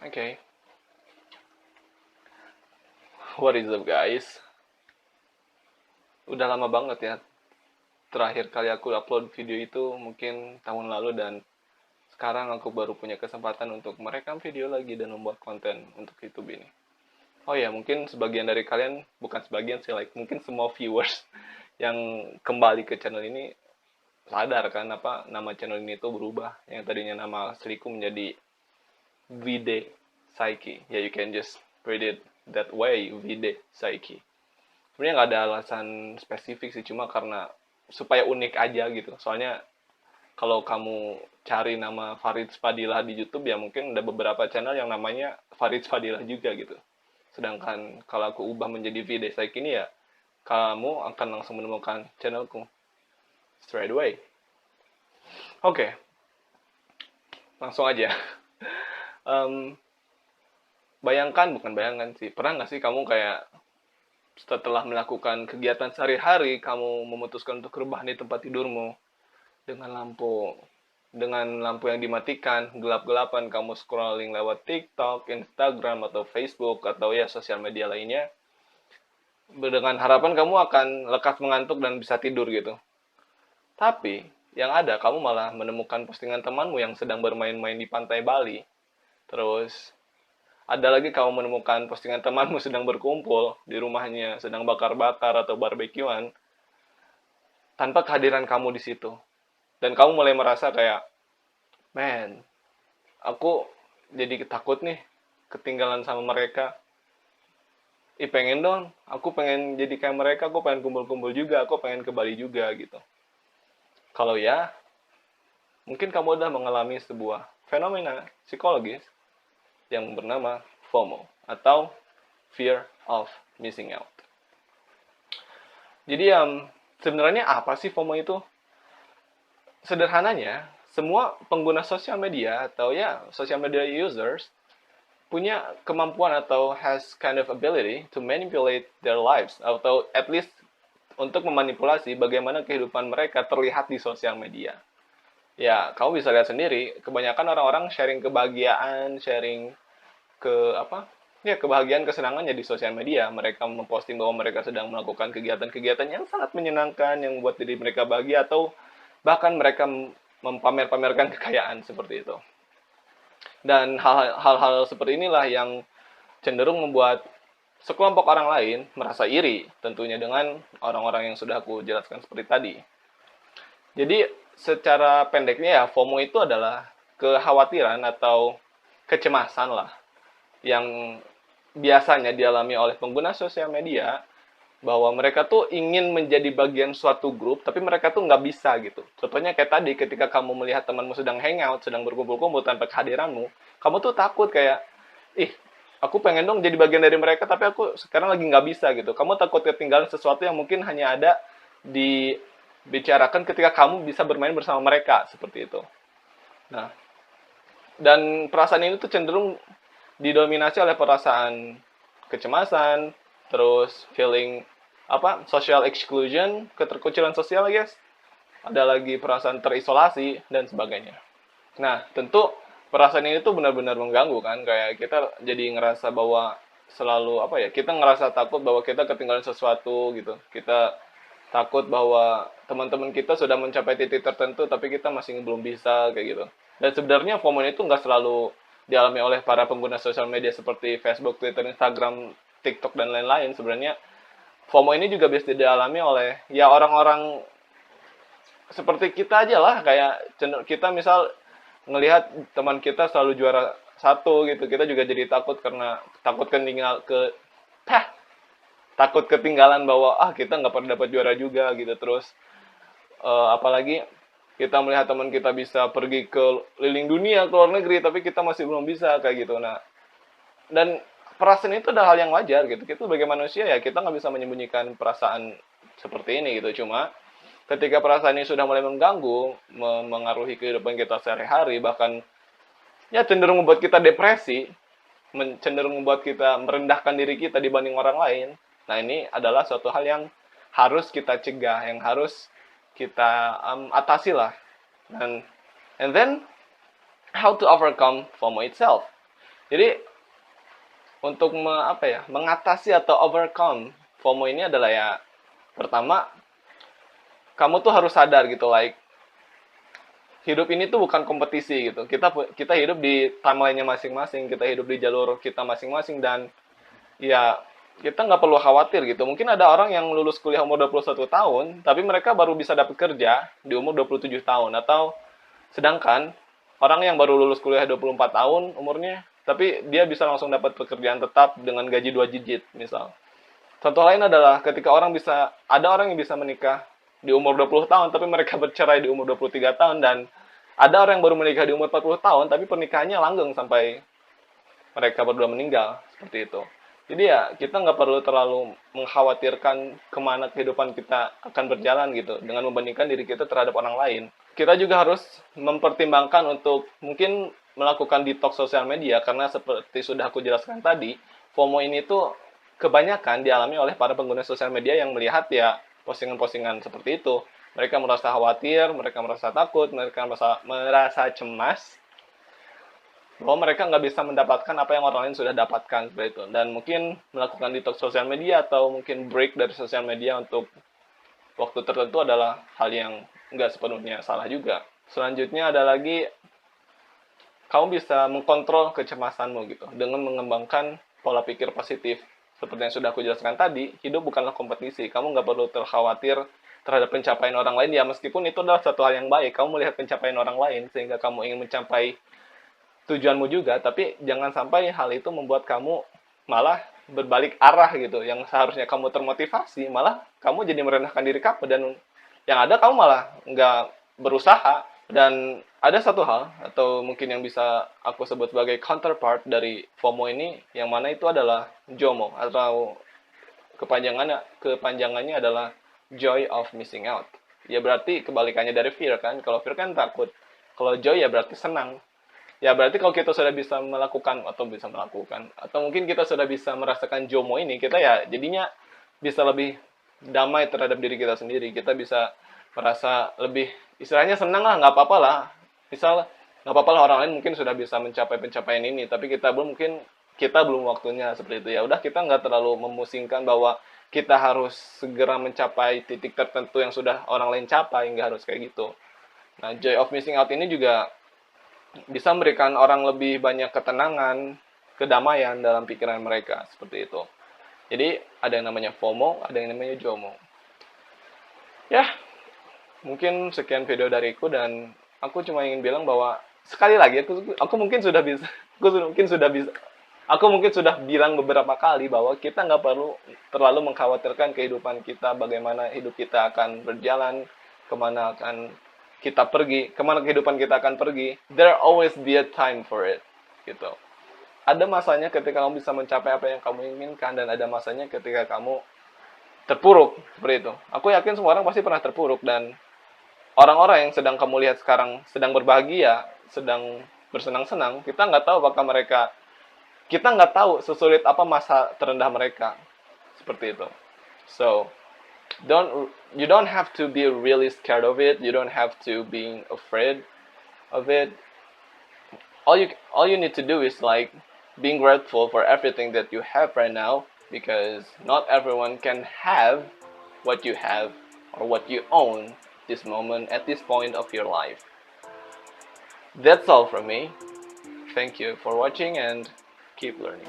Okay, what is up guys? Udah lama banget ya. Terakhir kali aku upload video itu mungkin tahun lalu dan sekarang aku baru punya kesempatan untuk merekam video lagi dan membuat konten untuk YouTube ini. Oh ya, mungkin sebagian dari kalian, bukan sebagian sih, mungkin semua viewers yang kembali ke channel ini sadar kan apa nama channel ini tuh berubah. Yang tadinya nama asliku menjadi Vide Psyche. Ya, you can just read it that way, Vide Psyche. Sebenarnya nggak ada alasan spesifik sih, cuma karena supaya unik aja gitu. Soalnya kalau kamu cari nama Farid Fadilah di YouTube ya mungkin ada beberapa channel yang namanya Farid Fadilah juga gitu. Sedangkan kalau aku ubah menjadi Vide Psyche ini ya kamu akan langsung menemukan channelku straight away. Oke, langsung aja. Em, bukan bayangkan sih. Pernah nggak sih kamu kayak setelah melakukan kegiatan sehari-hari, kamu memutuskan untuk rebahan di tempat tidurmu dengan lampu yang dimatikan, gelap-gelapan, kamu scrolling lewat TikTok, Instagram, atau Facebook, atau ya sosial media lainnya, dengan harapan kamu akan lekas mengantuk dan bisa tidur gitu. Tapi, yang ada, kamu malah menemukan postingan temanmu yang sedang bermain-main di pantai Bali. Terus, ada lagi kamu menemukan postingan temanmu sedang berkumpul di rumahnya, sedang bakar-bakar atau barbekyuan, tanpa kehadiran kamu di situ. Dan kamu mulai merasa kayak, man, aku jadi takut nih ketinggalan sama mereka. Pengen dong, aku pengen jadi kayak mereka, aku pengen kumpul-kumpul juga, aku pengen ke Bali juga gitu. Kalau ya, mungkin kamu udah mengalami sebuah fenomena psikologis yang bernama FOMO atau Fear of Missing Out. Jadi sebenarnya apa sih FOMO itu? Sederhananya, semua pengguna sosial media atau ya sosial media users punya kemampuan atau has kind of ability to manipulate their lives atau at least untuk memanipulasi bagaimana kehidupan mereka terlihat di sosial media. Ya, kamu bisa lihat sendiri, kebanyakan orang-orang sharing kebahagiaan, sharing ke apa? Ya, kebahagiaan, kesenangannya di sosial media. Mereka memposting bahwa mereka sedang melakukan kegiatan-kegiatan yang sangat menyenangkan, yang membuat diri mereka bahagia, atau bahkan mereka mempamer-pamerkan kekayaan seperti itu. Dan hal-hal seperti inilah yang cenderung membuat sekelompok orang lain merasa iri, tentunya dengan orang-orang yang sudah aku jelaskan seperti tadi. Jadi, secara pendeknya ya, FOMO itu adalah kekhawatiran atau kecemasan lah yang biasanya dialami oleh pengguna sosial media bahwa mereka tuh ingin menjadi bagian suatu grup, tapi mereka tuh nggak bisa gitu. Contohnya kayak tadi, ketika kamu melihat temanmu sedang hangout, sedang berkumpul-kumpul tanpa kehadiranmu, kamu tuh takut kayak, aku pengen dong jadi bagian dari mereka, tapi aku sekarang lagi nggak bisa gitu. Kamu takut ketinggalan sesuatu yang mungkin hanya ada dibicarakan ketika kamu bisa bermain bersama mereka, seperti itu. Nah, dan perasaan ini tuh cenderung didominasi oleh perasaan kecemasan, terus feeling social exclusion, keterkucilan sosial, guys. Ada lagi perasaan terisolasi dan sebagainya. Nah, tentu perasaan ini tuh benar-benar mengganggu kan, kayak kita jadi ngerasa bahwa selalu kita ngerasa takut bahwa kita ketinggalan sesuatu gitu. Kita takut bahwa teman-teman kita sudah mencapai titik tertentu tapi kita masih belum bisa kayak gitu. Dan sebenarnya FOMO itu nggak selalu dialami oleh para pengguna sosial media seperti Facebook, Twitter, Instagram, TikTok, dan lain-lain. Sebenarnya FOMO ini juga bisa dialami oleh ya orang-orang seperti kita aja lah, kayak kita misal ngelihat teman kita selalu juara satu gitu, kita juga jadi takut karena takut ketinggalan bahwa kita nggak pernah dapat juara juga gitu. Terus apalagi kita melihat teman kita bisa pergi ke keliling dunia ke luar negeri tapi kita masih belum bisa kayak gitu. Nah, dan perasaan itu adalah hal yang wajar gitu. Kita sebagai manusia ya kita nggak bisa menyembunyikan perasaan seperti ini gitu. Cuma ketika perasaan ini sudah mulai mengganggu, mengaruhi kehidupan kita sehari-hari, bahkan ya cenderung membuat kita depresi, cenderung membuat kita merendahkan diri kita dibanding orang lain. Nah, ini adalah suatu hal yang harus kita cegah, yang harus kita atasi lah. And then how to overcome FOMO itself? Jadi untuk mengatasi atau overcome FOMO ini adalah ya, pertama, kamu tuh harus sadar gitu, like hidup ini tuh bukan kompetisi gitu. Kita hidup di timeline-nya masing-masing, kita hidup di jalur kita masing-masing, dan ya kita nggak perlu khawatir gitu. Mungkin ada orang yang lulus kuliah umur 21 tahun, tapi mereka baru bisa dapat kerja di umur 27 tahun. Atau sedangkan orang yang baru lulus kuliah 24 tahun umurnya, tapi dia bisa langsung dapat pekerjaan tetap dengan gaji 2 digit misal. Contoh lain adalah ketika ada orang yang bisa menikah di umur 20 tahun, tapi mereka bercerai di umur 23 tahun, dan ada orang yang baru menikah di umur 40 tahun, tapi pernikahannya langgeng sampai mereka berdua meninggal, seperti itu. Jadi ya, kita nggak perlu terlalu mengkhawatirkan kemana kehidupan kita akan berjalan gitu, dengan membandingkan diri kita terhadap orang lain. Kita juga harus mempertimbangkan untuk mungkin melakukan detox sosial media, karena seperti sudah aku jelaskan tadi, FOMO ini tuh kebanyakan dialami oleh para pengguna sosial media yang melihat ya postingan-postingan seperti itu. Mereka merasa khawatir, mereka merasa takut, mereka merasa cemas, bahwa mereka nggak bisa mendapatkan apa yang orang lain sudah dapatkan seperti itu. Dan mungkin melakukan detox sosial media atau mungkin break dari sosial media untuk waktu tertentu adalah hal yang nggak sepenuhnya salah juga. Selanjutnya ada lagi, kamu bisa mengkontrol kecemasanmu gitu dengan mengembangkan pola pikir positif. Seperti yang sudah aku jelaskan tadi, hidup bukanlah kompetisi. Kamu nggak perlu terkhawatir terhadap pencapaian orang lain, ya meskipun itu adalah satu hal yang baik. Kamu melihat pencapaian orang lain sehingga kamu ingin mencapai tujuanmu juga, tapi jangan sampai hal itu membuat kamu malah berbalik arah gitu. Yang seharusnya kamu termotivasi, malah kamu jadi merendahkan diri kamu, dan yang ada kamu malah nggak berusaha. Dan ada satu hal, atau mungkin yang bisa aku sebut sebagai counterpart dari FOMO ini, yang mana itu adalah JOMO, atau kepanjangannya adalah joy of missing out. Ya berarti kebalikannya dari fear kan. Kalau fear kan takut. Kalau joy ya berarti senang. Ya berarti kalau kita sudah bisa melakukan, atau mungkin kita sudah bisa merasakan JOMO ini, kita ya jadinya bisa lebih damai terhadap diri kita sendiri. Kita bisa merasa lebih, istilahnya senang lah, nggak apa-apa lah. Misal, nggak apa-apa lah orang lain mungkin sudah bisa mencapai pencapaian ini, tapi kita belum waktunya seperti itu. Ya udah, kita nggak terlalu memusingkan bahwa kita harus segera mencapai titik tertentu yang sudah orang lain capai, nggak harus kayak gitu. Nah, joy of missing out ini juga bisa memberikan orang lebih banyak ketenangan, kedamaian dalam pikiran mereka, seperti itu. Jadi, ada yang namanya FOMO, ada yang namanya JOMO. Ya, mungkin sekian video dariku, dan aku cuma ingin bilang bahwa sekali lagi aku mungkin sudah bisa aku mungkin sudah bilang beberapa kali bahwa kita nggak perlu terlalu mengkhawatirkan kehidupan kita, bagaimana hidup kita akan berjalan, kemana kehidupan kita akan pergi. There always be a time for it, gitu. Ada masanya ketika kamu bisa mencapai apa yang kamu inginkan, dan ada masanya ketika kamu terpuruk, seperti itu. Aku yakin semua orang pasti pernah terpuruk, dan orang-orang yang sedang kamu lihat sekarang sedang berbahagia, sedang bersenang-senang, kita nggak tahu sesulit apa masa terendah mereka, seperti itu. So, you don't have to be really scared of it. You don't have to be afraid of it. All you need to do is like being grateful for everything that you have right now, because not everyone can have what you have or what you own this moment at this point of your life. That's all from me. Thank you for watching, and keep learning.